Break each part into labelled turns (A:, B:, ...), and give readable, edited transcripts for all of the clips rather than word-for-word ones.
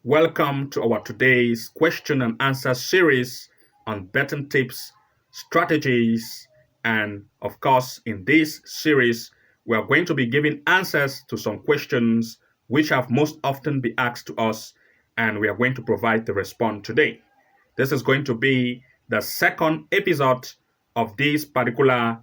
A: Welcome to our today's question and answer series on betting tips, strategies, and of course, in this series, we are going to be giving answers to some questions which have most often been asked to us, and we are going to provide the response today. This is going to be the second episode of this particular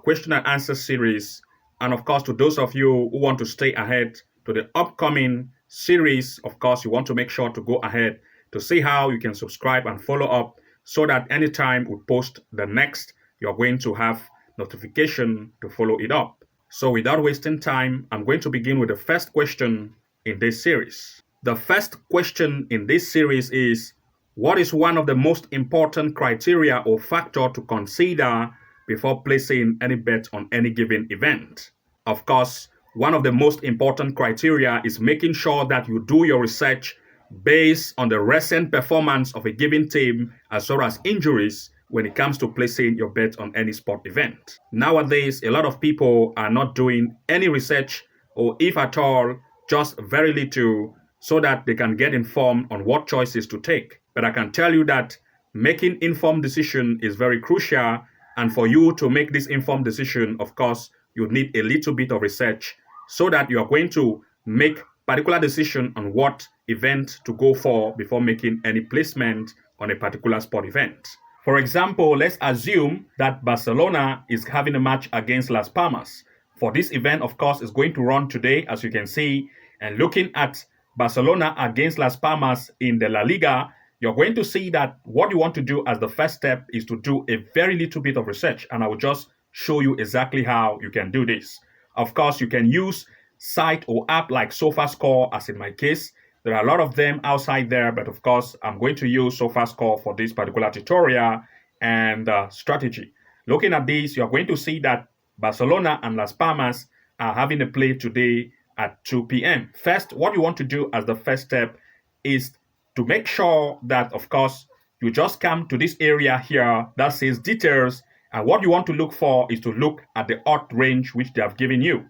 A: question and answer series. And of course, to those of you who want to stay ahead to the upcoming series, of course, you want to make sure to go ahead to see how you can subscribe and follow up so that anytime we post the next, you're going to have notification to follow it up. So without wasting time, I'm going to begin with the first question in this series. The first question in this series is, what is one of the most important criteria or factor to consider before placing any bet on any given event? Of course, one of the most important criteria is making sure that you do your research based on the recent performance of a given team as well as injuries when it comes to placing your bet on any sport event. Nowadays, a lot of people are not doing any research, or if at all, just very little, so that they can get informed on what choices to take. But I can tell you that making informed decision is very crucial, and for you to make this informed decision, of course, you need a little bit of research so that you are going to make particular decision on what event to go for before making any placement on a particular sport event. For example, let's assume that Barcelona is having a match against Las Palmas. For this event, of course, is going to run today, as you can see, and looking at Barcelona against Las Palmas in the La Liga, you're going to see that what you want to do as the first step is to do a very little bit of research, and I will just show you exactly how you can do this. Of course, you can use site or app like SofaScore, as in my case. There are a lot of them outside there, but of course, I'm going to use SofaScore for this particular tutorial and strategy. Looking at this, you're going to see that Barcelona and Las Palmas are having a play today at 2 p.m. First, what you want to do as the first step is to make sure that, of course, you just come to this area here that says details, and what you want to look for is to look at the odd range which they have given you.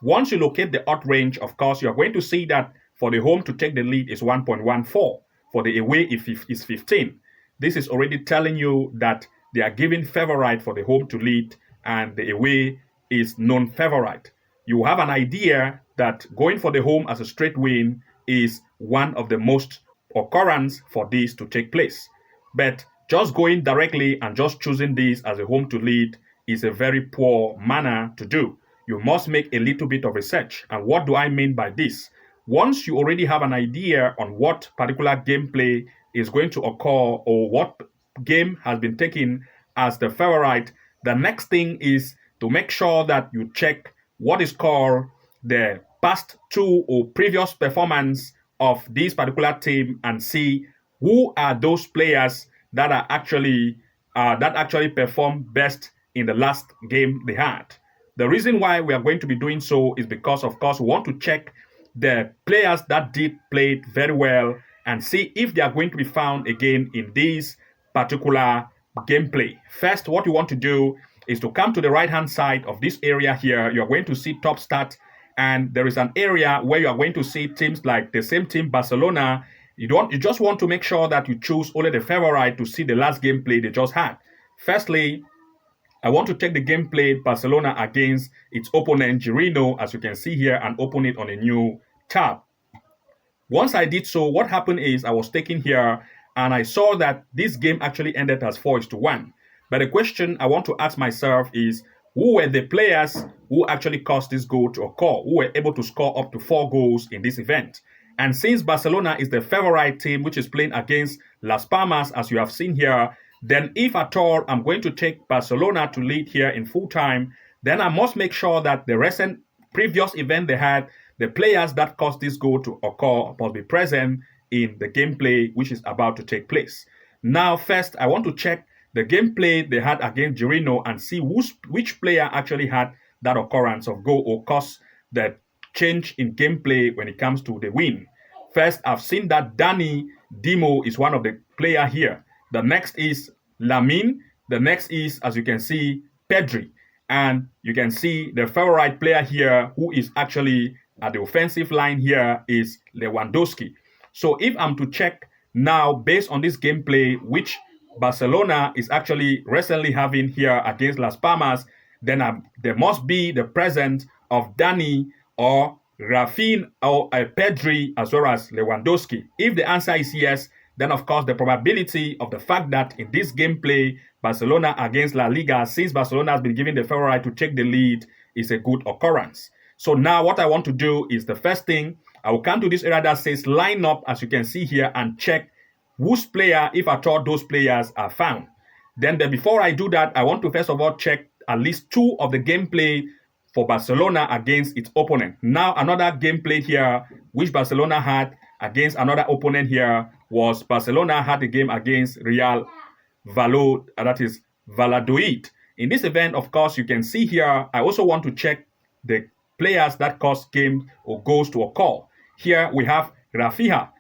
A: Once you locate the odd range, of course, you're going to see that for the home to take the lead is 1.14. For the away is 15. This is already telling you that they are giving favorite for the home to lead and the away is non-favorite. You have an idea that going for the home as a straight win is one of the most occurrence for this to take place. But just going directly and just choosing this as a home to lead is a very poor manner to do. You must make a little bit of research. And what do I mean by this? Once you already have an idea on what particular gameplay is going to occur or what game has been taken as the favorite, the next thing is to make sure that you check what is called the past two or previous performance of this particular team and see who are those players that are actually performed best in the last game they had. The reason why we are going to be doing so is because, of course, we want to check the players that did play very well and see if they are going to be found again in this particular gameplay. First, what you want to do is to come to the right-hand side of this area here. You are going to see top stat, and there is an area where you are going to see teams like the same team, Barcelona. You just want to make sure that you choose only the favorite to see the last gameplay they just had. Firstly, I want to take the gameplay Barcelona against its opponent Girino, as you can see here, and open it on a new tab. Once I did so, what happened is I was taken here and I saw that this game actually ended as 4-1. But the question I want to ask myself is, who were the players who actually caused this goal to occur, who were able to score up to 4 goals in this event? And since Barcelona is the favorite team which is playing against Las Palmas, as you have seen here, then if at all I'm going to take Barcelona to lead here in full time, then I must make sure that the recent previous event they had, the players that caused this goal to occur must be present in the gameplay which is about to take place. Now, first, I want to check the gameplay they had against Girino and see which player actually had that occurrence of goal or caused the change in gameplay when it comes to the win. First, I've seen that Dani Dimo is one of the player here. The next is Lamine. The next is, as you can see, Pedri. And you can see the favorite player here who is actually at the offensive line here is Lewandowski. So if I'm to check now based on this gameplay, which Barcelona is actually recently having here against Las Palmas, then there must be the presence of Dani or Rafinha or Pedri as well as Lewandowski. If the answer is yes, then of course the probability of the fact that in this gameplay, Barcelona against La Liga, since Barcelona has been given the fair right to take the lead, is a good occurrence. So now what I want to do is the first thing, I will come to this area that says line up, as you can see here, and check whose player, if at all those players are found. Then before I do that, I want to first of all check at least two of the gameplay for Barcelona against its opponent. Now, another gameplay here, which Barcelona had against another opponent here, was Barcelona had a game against Real Valladolid. In this event, of course, you can see here, I also want to check the players that caused game or goals to occur. Here we have Rafinha.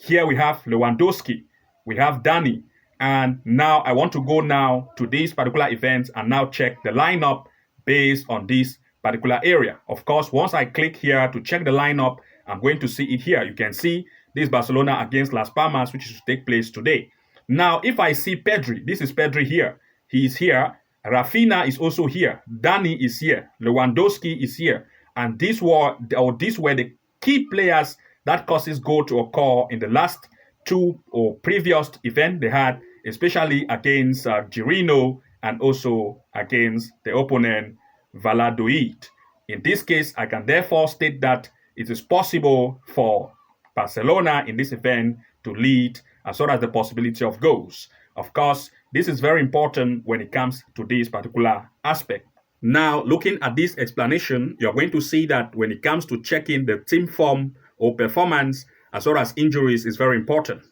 A: Here we have Lewandowski. We have Dani. And now I want to go now to these particular events and now check the lineup based on this particular area. Of course, once I click here to check the lineup, I'm going to see it here. You can see this Barcelona against Las Palmas, which is to take place today. Now, if I see Pedri, this is Pedri here. He is here. Rafinha is also here. Dani is here. Lewandowski is here. And these were the key players that causes goal to occur in the last two or previous event they had, especially against Girino and also against the opponent Valladolid. In this case, I can therefore state that it is possible for Barcelona in this event to lead as well as the possibility of goals. Of course, this is very important when it comes to this particular aspect. Now, looking at this explanation, you're going to see that when it comes to checking the team form or performance as well as injuries is very important.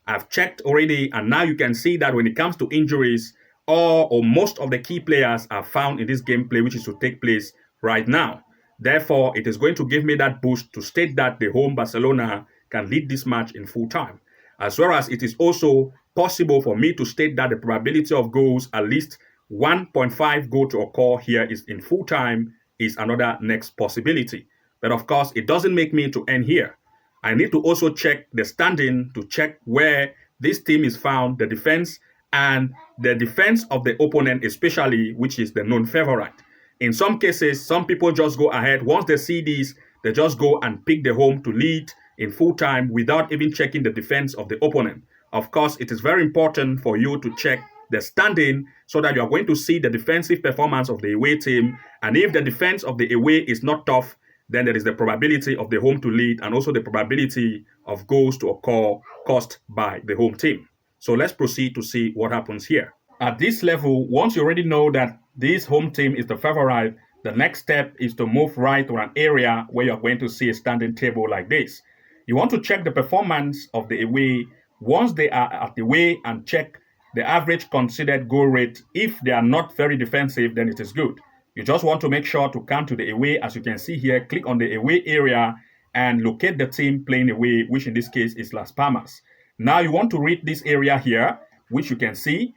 A: I've checked already, and now you can see that when it comes to injuries, all or most of the key players are found in this gameplay, which is to take place right now. Therefore, it is going to give me that boost to state that the home Barcelona can lead this match in full time. As well as it is also possible for me to state that the probability of goals, at least 1.5 goal to occur here is in full time, is another next possibility. But of course, it doesn't make me to end here. I need to also check the standing to check where this team is found, the defense, and the defense of the opponent especially, which is the known favorite. In some cases, some people just go ahead. Once they see these, they just go and pick the home to lead in full time without even checking the defense of the opponent. Of course, it is very important for you to check the standing so that you are going to see the defensive performance of the away team. And if the defense of the away is not tough, then there is the probability of the home to lead and also the probability of goals to occur caused by the home team. So let's proceed to see what happens here. At this level, once you already know that this home team is the favorite, the next step is to move right to an area where you're going to see a standing table like this. You want to check the performance of the away once they are at the away and check the average considered goal rate. If they are not very defensive, then it is good. You just want to make sure to come to the away. As you can see here, click on the away area and locate the team playing away, which in this case is Las Palmas. Now you want to read this area here, which you can see,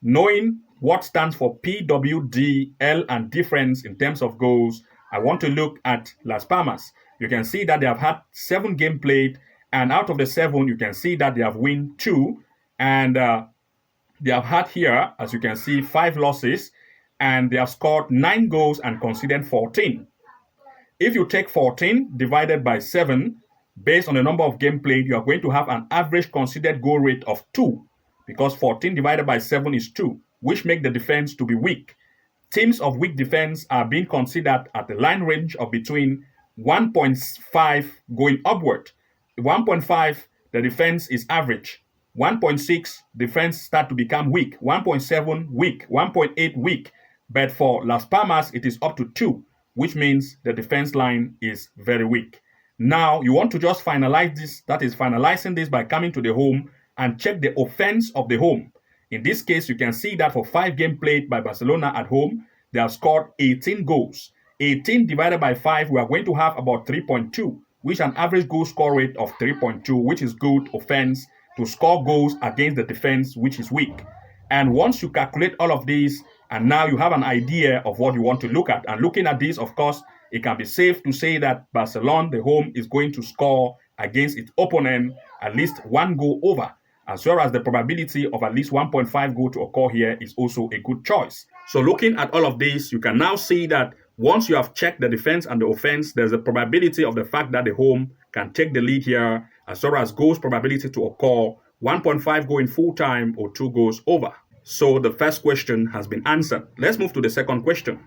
A: knowing what stands for PWDL and difference in terms of goals. I want to look at Las Palmas. You can see that they have had 7 games played, and out of the 7, you can see that they have won 2, and they have had here, as you can see, 5 losses, and they have scored 9 goals and conceded 14. If you take 14 divided by 7, based on the number of games played, you are going to have an average conceded goal rate of 2, because 14 divided by 7 is 2, which make the defense to be weak. Teams of weak defense are being considered at the line range of between 1.5 going upward. 1.5, the defense is average. 1.6, defense start to become weak. 1.7, weak. 1.8, weak. But for Las Palmas, it is up to 2, which means the defense line is very weak. Now, you want to just finalize this, that is finalizing this by coming to the home and check the offense of the home. In this case, you can see that for 5 games played by Barcelona at home, they have scored 18 goals. 18 divided by 5, we are going to have about 3.2, which is an average goal score rate of 3.2, which is good offense to score goals against the defense, which is weak. And once you calculate all of these, and now you have an idea of what you want to look at. And looking at this, of course, it can be safe to say that Barcelona, the home, is going to score against its opponent at least 1 goal over, as well as the probability of at least 1.5 goal to occur here is also a good choice. So looking at all of this, you can now see that once you have checked the defense and the offense, there's a probability of the fact that the home can take the lead here, as well as goals probability to occur 1.5 goal in full time or 2 goals over. So the first question has been answered. Let's move to the second question.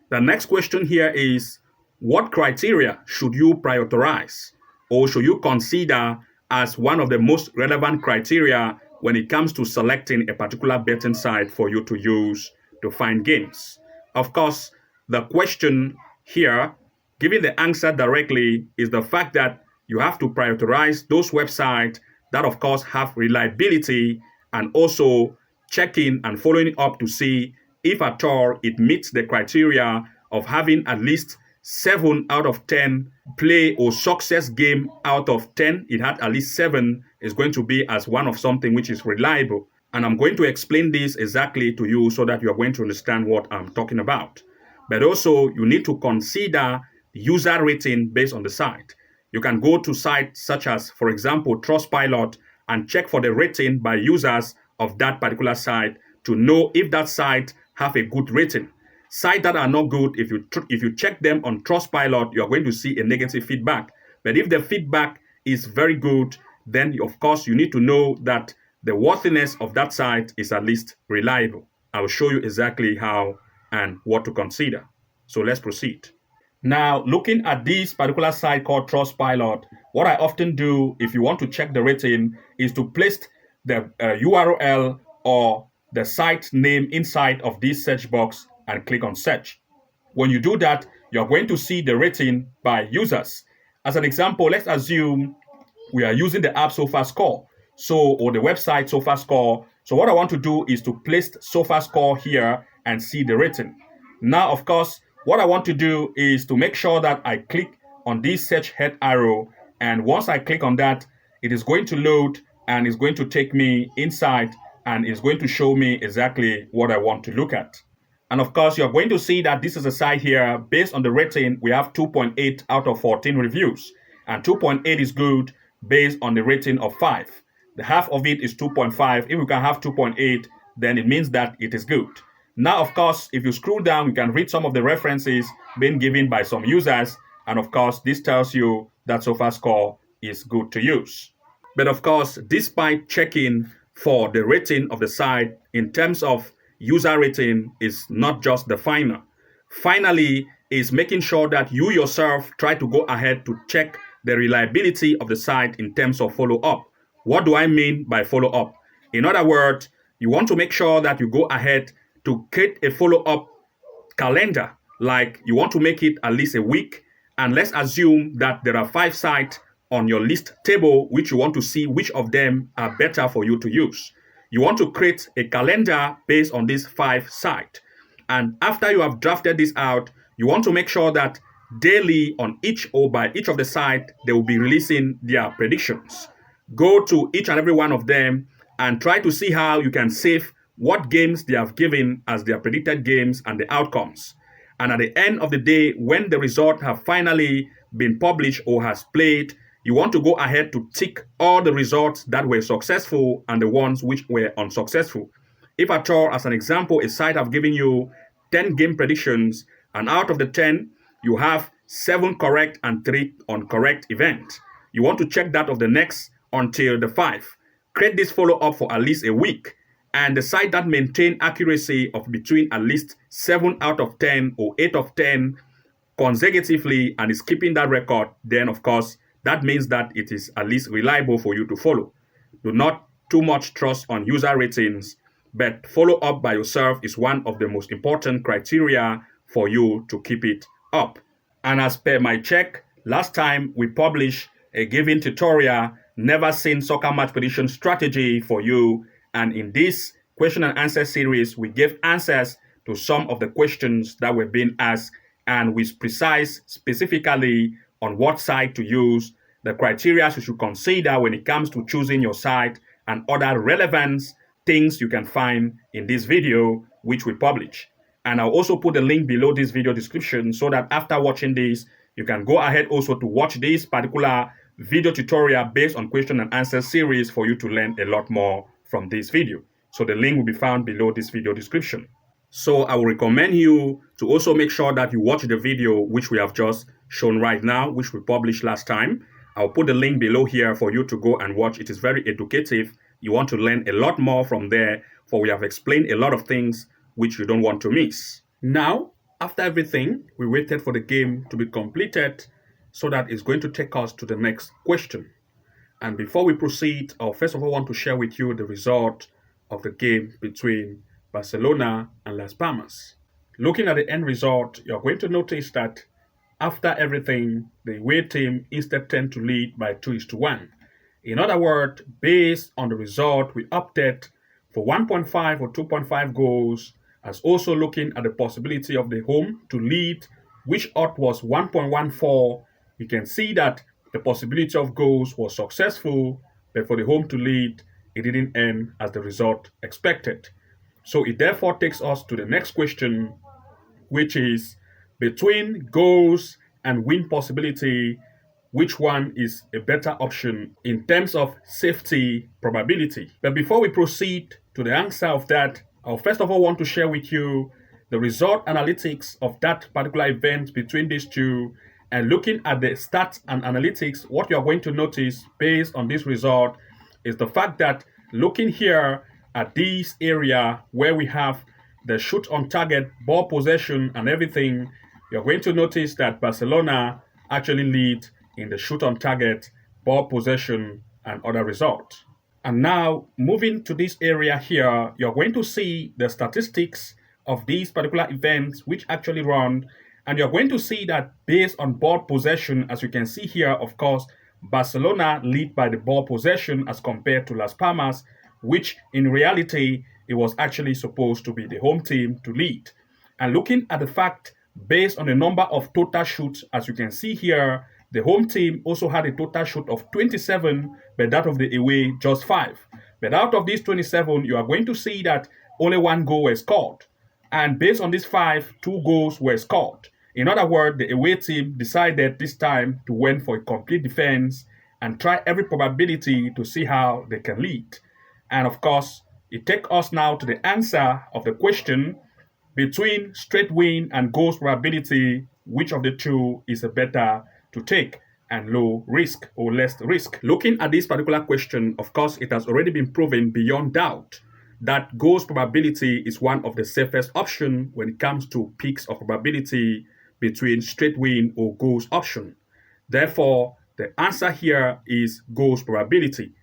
A: The next question here is, what criteria should you prioritize or should you consider as one of the most relevant criteria when it comes to selecting a particular betting site for you to use to find games? Of course, the question here, giving the answer directly, is the fact that you have to prioritize those websites that, of course, have reliability, and also checking and following up to see if at all it meets the criteria of having at least 7 out of 10 play or success game out of 10. It had at least 7 is going to be as one of something which is reliable. And I'm going to explain this exactly to you so that you are going to understand what I'm talking about. But also, you need to consider user rating based on the site. You can go to sites such as, for example, Trustpilot, and check for the rating by users of that particular site to know if that site have a good rating. Sites that are not good, if you check them on Trustpilot, you are going to see a negative feedback. But if the feedback is very good, then of course you need to know that the worthiness of that site is at least reliable. I will show you exactly how and what to consider. So let's proceed. Now, looking at this particular site called Trustpilot, what I often do if you want to check the rating is to place the URL or the site name inside of this search box and click on search. When you do that, you're going to see the rating by users. As an example, let's assume we are using the app SofaScore, or the website SofaScore. So what I want to do is to place SofaScore here and see the rating. Now, of course, what I want to do is to make sure that I click on this search head arrow, and once I click on that, it is going to load and it's going to take me inside and it's going to show me exactly what I want to look at. And of course, you're going to see that this is a site here. Based on the rating, we have 2.8 out of 14 reviews. And 2.8 is good based on the rating of 5. The half of it is 2.5. If we can have 2.8, then it means that it is good. Now, of course, if you scroll down, you can read some of the references being given by some users. And of course, this tells you that SofaScore is good to use. But of course, despite checking for the rating of the site in terms of user rating is not just the final. Finally, is making sure that you yourself try to go ahead to check the reliability of the site in terms of follow-up. What do I mean by follow-up? In other words, you want to make sure that you go ahead to create a follow-up calendar, like you want to make it at least a week. And let's assume that there are 5 sites on your list table which you want to see which of them are better for you to use. You want to create a calendar based on these 5 sites. And after you have drafted this out, you want to make sure that daily on each or by each of the sites, they will be releasing their predictions. Go to each and every one of them and try to see how you can save what games they have given as their predicted games and the outcomes. And at the end of the day, when the results have finally been published or has played, you want to go ahead to tick all the results that were successful and the ones which were unsuccessful. If at all, as an example, a site have given you 10 game predictions, and out of the 10, you have 7 correct and 3 incorrect events. You want to check that of the next until the 5. Create this follow-up for at least a week, and the site that maintain accuracy of between at least 7 out of 10 or 8 of 10 consecutively and is keeping that record, then of course, that means that it is at least reliable for you to follow. Do not too much trust on user ratings, but follow up by yourself is one of the most important criteria for you to keep it up. And as per my check, last time we published a given tutorial, never seen soccer match prediction strategy for you. And in this question and answer series, we gave answers to some of the questions that were being asked, and we precise specifically on what site to use, the criteria you should consider when it comes to choosing your site, and other relevant things you can find in this video, which we publish. And I'll also put a link below this video description so that after watching this, you can go ahead also to watch this particular video tutorial based on question and answer series for you to learn a lot more from this video. So the link will be found below this video description. So I will recommend you to also make sure that you watch the video which we have just shown right now, which we published last time. I'll put the link below here for you to go and watch. It is very educative. You want to learn a lot more from there, for we have explained a lot of things which you don't want to miss. Now, after everything, we waited for the game to be completed so that it's going to take us to the next question. And before we proceed, I first of all want to share with you the result of the game between Barcelona and Las Palmas. Looking at the end result, you're going to notice that after everything, the away team instead tend to lead by 2-1. In other words, based on the result, we opted for 1.5 or 2.5 goals, as also looking at the possibility of the home to lead, which odd was 1.14. You can see that the possibility of goals was successful, but for the home to lead, it didn't end as the result expected. So it therefore takes us to the next question, which is between goals and win possibility, which one is a better option in terms of safety probability? But before we proceed to the answer of that, I'll first of all want to share with you the result analytics of that particular event between these two. And looking at the stats and analytics, what you're going to notice based on this result is the fact that looking here at this area where we have the shoot on target, ball possession and everything, you're going to notice that Barcelona actually lead in the shoot on target, ball possession and other results. And now moving to this area here, you're going to see the statistics of these particular events which actually run. And you're going to see that based on ball possession, as you can see here, of course, Barcelona lead by the ball possession as compared to Las Palmas, which in reality, it was actually supposed to be the home team to lead. And looking at the fact, based on the number of total shoots, as you can see here, the home team also had a total shoot of 27, but that of the away just 5. But out of these 27, you are going to see that only 1 goal was scored. And based on these 5, 2 goals were scored. In other words, the away team decided this time to went for a complete defense and try every probability to see how they can lead. And of course, it takes us now to the answer of the question between straight win and goals probability, which of the two is a better to take and low risk or less risk. Looking at this particular question, of course, it has already been proven beyond doubt that goals probability is one of the safest options when it comes to peaks of probability between straight win or goals option. Therefore, the answer here is goals probability.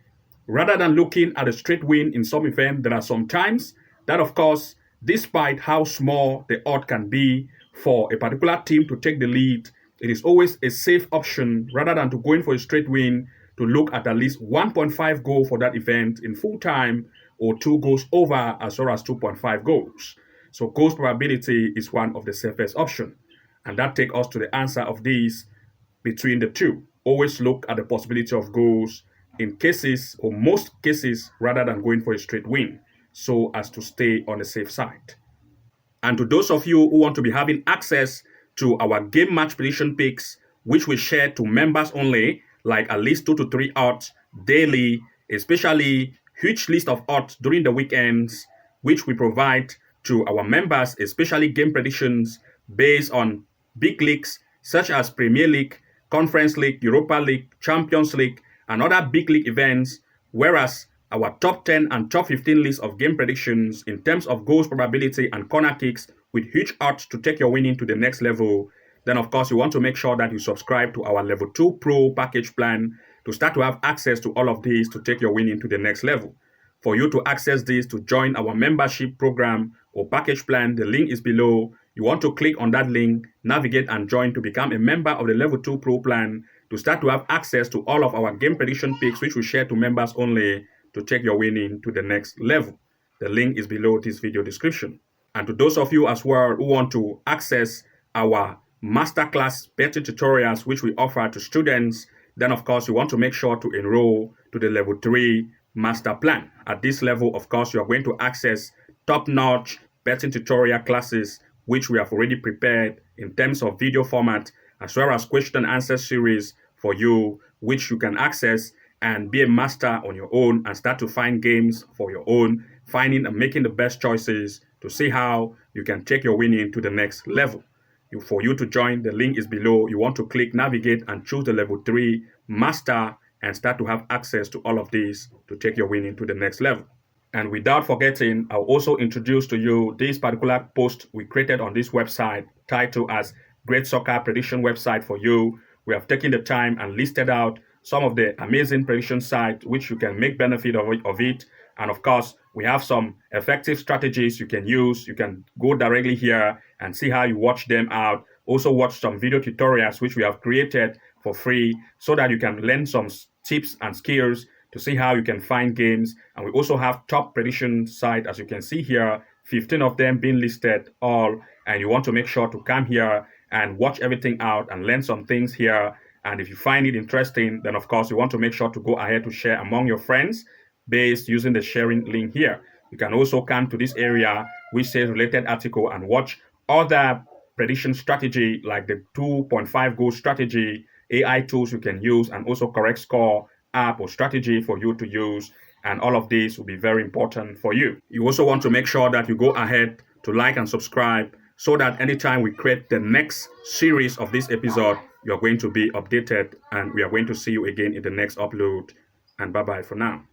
A: Rather than looking at a straight win in some event, there are some times that, of course, despite how small the odd can be for a particular team to take the lead, it is always a safe option rather than to go in for a straight win to look at least 1.5 goal for that event in full time or 2 goals over as well as 2.5 goals. So goals probability is one of the safest option. And that takes us to the answer of these between the two. Always look at the possibility of goals in cases or most cases rather than going for a straight win so as to stay on the safe side. And to those of you who want to be having access to our game match prediction picks, which we share to members only, like at least 2 to 3 odds daily, especially huge list of odds during the weekends, which we provide to our members, especially game predictions based on big leagues such as Premier League, Conference League, Europa League, Champions League, and other big league events, whereas our top 10 and top 15 list of game predictions in terms of goals probability and corner kicks with huge odds to take your winning to the next level, then of course you want to make sure that you subscribe to our level 2 pro package plan to start to have access to all of these to take your winning to the next level. For you to access this to join our membership program or package plan, the link is below. You want to click on that link, navigate and join to become a member of the level 2 pro plan to start to have access to all of our game prediction picks which we share to members only to take your winning to the next level. The link is below this video description. And to those of you as well who want to access our masterclass betting tutorials which we offer to students, then of course you want to make sure to enroll to the level 3 master plan. At this level, of course, you are going to access top-notch betting tutorial classes which we have already prepared in terms of video format, as well as question and answer series for you, which you can access and be a master on your own and start to find games for your own, finding and making the best choices to see how you can take your winning to the next level. For you to join, the link is below. You want to click navigate and choose the level 3 master and start to have access to all of these to take your winning to the next level. And without forgetting, I'll also introduce to you this particular post we created on this website titled as Great Soccer Prediction Website for You. We have taken the time and listed out some of the amazing prediction sites which you can make benefit of it. And of course, we have some effective strategies you can use. You can go directly here and see how you watch them out. Also watch some video tutorials which we have created for free so that you can learn some tips and skills to see how you can find games. And we also have top prediction site, as you can see here, 15 of them being listed all. And you want to make sure to come here and watch everything out and learn some things here. And if you find it interesting, then of course you want to make sure to go ahead to share among your friends based using the sharing link here. You can also come to this area which says related article and watch other prediction strategy like the 2.5 goal strategy, AI tools you can use, and also correct score app or strategy for you to use. And all of this will be very important for you. You also want to make sure that you go ahead to like and subscribe so that anytime we create the next series of this episode, you're going to be updated, and we are going to see you again in the next upload. And bye-bye for now.